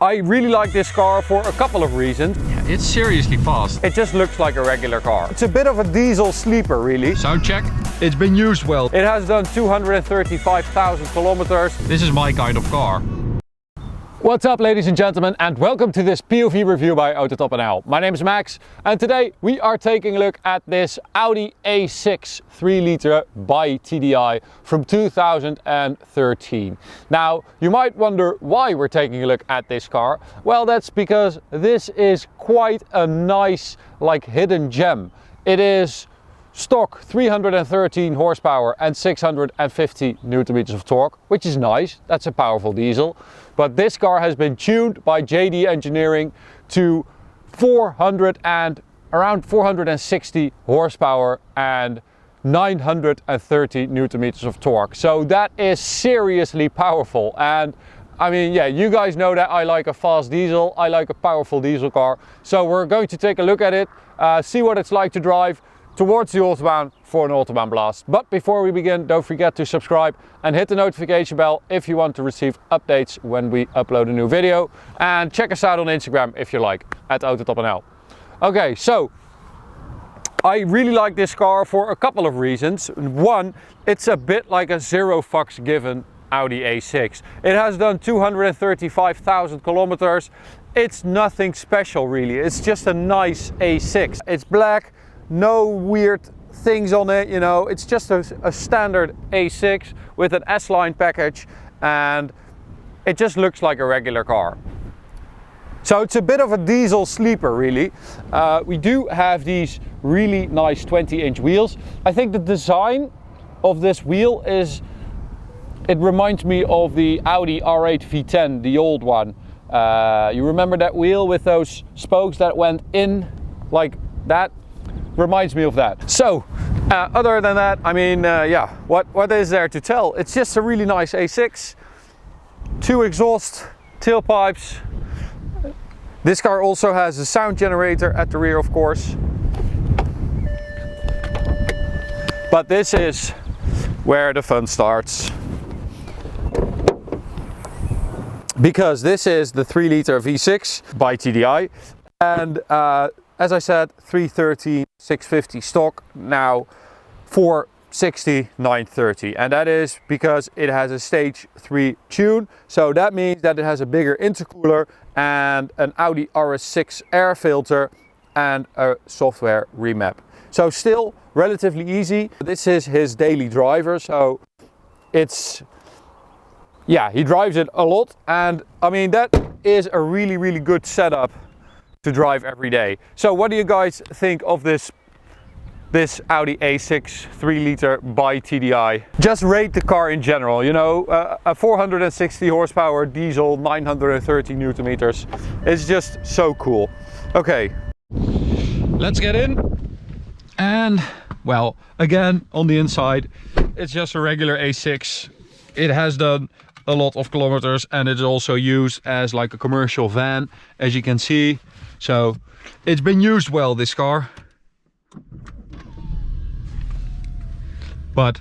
I really like this car for a couple of reasons. Yeah, it's seriously fast. It just looks like a regular car. It's a bit of a diesel sleeper, really. Sound check. It's been used well. It has done 235,000 kilometers. This is my kind of car. What's up, ladies and gentlemen, and welcome to this POV review by AutoTopNL. My name is Max, and today we are taking a look at this Audi A6 3-liter BiTDI from 2013. Now, you might wonder why we're taking a look at this car. Well, that's because this is quite a nice, hidden gem. It is stock 313 horsepower and 650 Newton meters of torque, which is nice. That's a powerful diesel. But this car has been tuned by JD Engineering to around 460 horsepower and 930 Newton meters of torque. So that is seriously powerful. And I mean, yeah, you guys know that I like a fast diesel. I like a powerful diesel car. So we're going to take a look at it, see what it's like to drive towards the Autobahn for an Autobahn blast. But before we begin, don't forget to subscribe and hit the notification bell if you want to receive updates when we upload a new video. And check us out on Instagram if you like, at AutoTopNL. Okay, so I really like this car for a couple of reasons. One, it's a bit like a zero fucks given Audi A6. It has done 235,000 kilometers. It's nothing special really. It's just a nice A6. It's black. No weird things on it, you know, it's just a standard A6 with an S-Line package, and it just looks like a regular car. So it's a bit of a diesel sleeper really. We do have these really nice 20-inch wheels. I think the design of this wheel it reminds me of the Audi R8 V10, the old one. You remember that wheel with those spokes that went in like that? Reminds me of that. So other than that, I mean, yeah, what is there to tell? It's just a really nice A6, 2 exhaust tailpipes. This car also has a sound generator at the rear, of course. But this is where the fun starts, because this is the 3-liter V6 BiTDI, and as I said, 313, 650 stock, now 460, 930. And that is because it has a stage 3 tune. So that means that it has a bigger intercooler and an Audi RS6 air filter and a software remap. So still relatively easy. This is his daily driver. So it's, yeah, he drives it a lot. And I mean, that is a really, really good setup to drive every day. So what do you guys think of this Audi A6 3-liter BiTDI? Just rate the car in general, you know, a 460 horsepower diesel, 930 Newton meters. It's just so cool. Okay, Let's get in. And well, again, on the inside, it's just a regular A6. It has done a lot of kilometers, and it's also used as like a commercial van, as you can see. So it's been used well, this car, but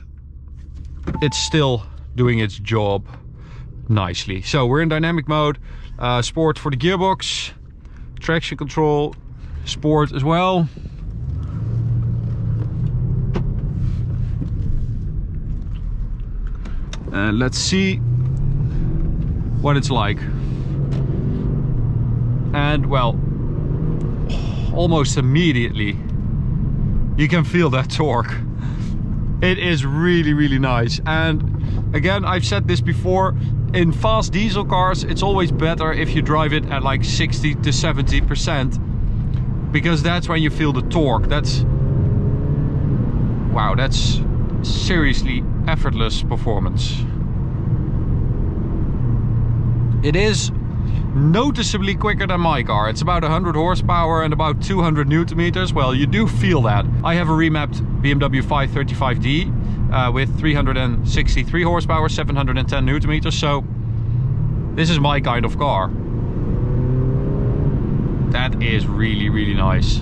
it's still doing its job nicely. So we're in dynamic mode, sport for the gearbox, traction control, sport as well. And let's see what it's like. And well, almost immediately you can feel that torque. It is really, really nice. And again, I've said this before, in fast diesel cars it's always better if you drive it at like 60 to 70%, because that's when you feel the torque. That's, wow, that's seriously effortless performance. It is noticeably quicker than my car. It's about 100 horsepower and about 200 Newton meters. Well, you do feel that. I have a remapped BMW 535D with 363 horsepower, 710 Newton meters. So this is my kind of car. That is really, really nice.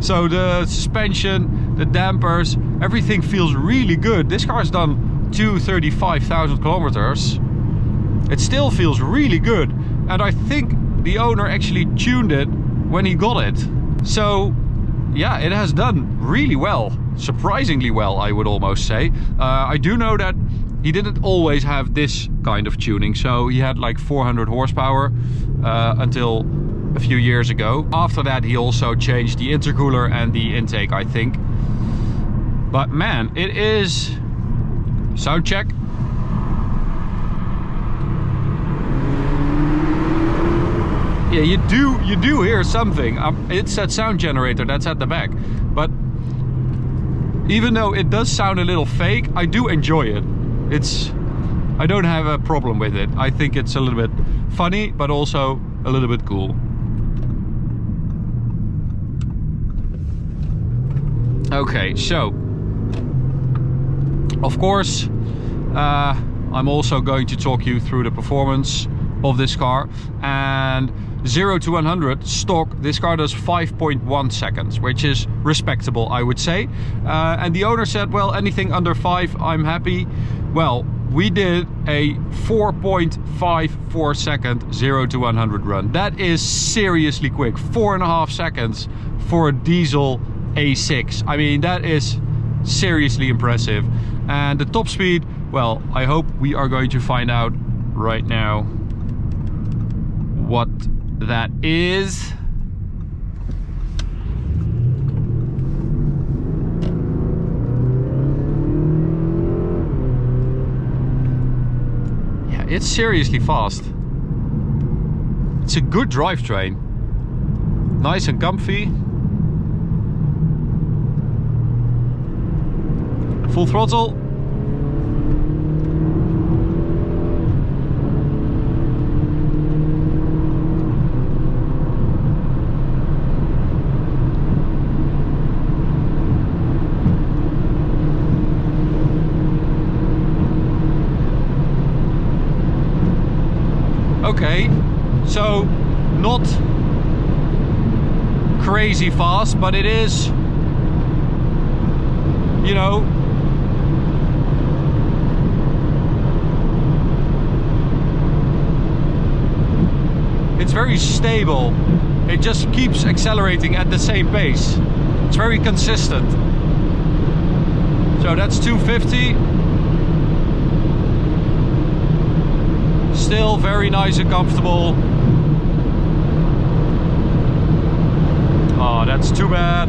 So the suspension, the dampers, everything feels really good. This car's done 235,000 kilometers. It still feels really good. And I think the owner actually tuned it when he got it. So yeah, it has done really well. Surprisingly well, I would almost say. I do know that he didn't always have this kind of tuning. So he had like 400 horsepower until a few years ago. After that, he also changed the intercooler and the intake, I think. But man, it is... Sound check. Yeah, you do hear something. It's that sound generator that's at the back. But even though it does sound a little fake, I do enjoy it. I don't have a problem with it. I think it's a little bit funny, but also a little bit cool. Okay, so of course I'm also going to talk you through the performance of this car. And 0 to 100 stock, this car does 5.1 seconds, which is respectable, I would say. And the owner said, well, anything under 5, I'm happy. Well, we did a 4.54 second 0 to 100 run. That is seriously quick. 4.5 seconds for a diesel A6. I mean, that is seriously impressive. And the top speed, well, I hope we are going to find out right now what that is. Yeah, it's seriously fast. It's a good drivetrain. Nice and comfy. Full throttle. Okay, so not crazy fast, but it is, you know, it's very stable. It just keeps accelerating at the same pace. It's very consistent. So that's 250. Still very nice and comfortable. Oh, that's too bad.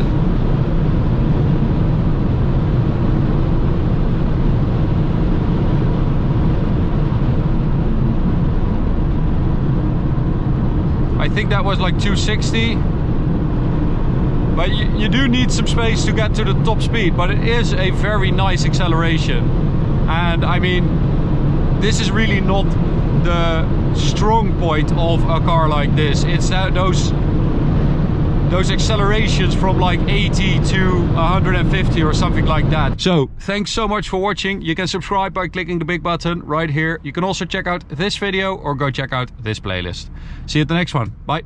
I think that was like 260. But you do need some space to get to the top speed, but it is a very nice acceleration. And I mean, this is really not the strong point of a car like this. It's that those accelerations from like 80 to 150 or something like that. So thanks so much for watching. You can subscribe by clicking the big button right here. You can also check out this video or go check out this playlist. See you at the next one. Bye.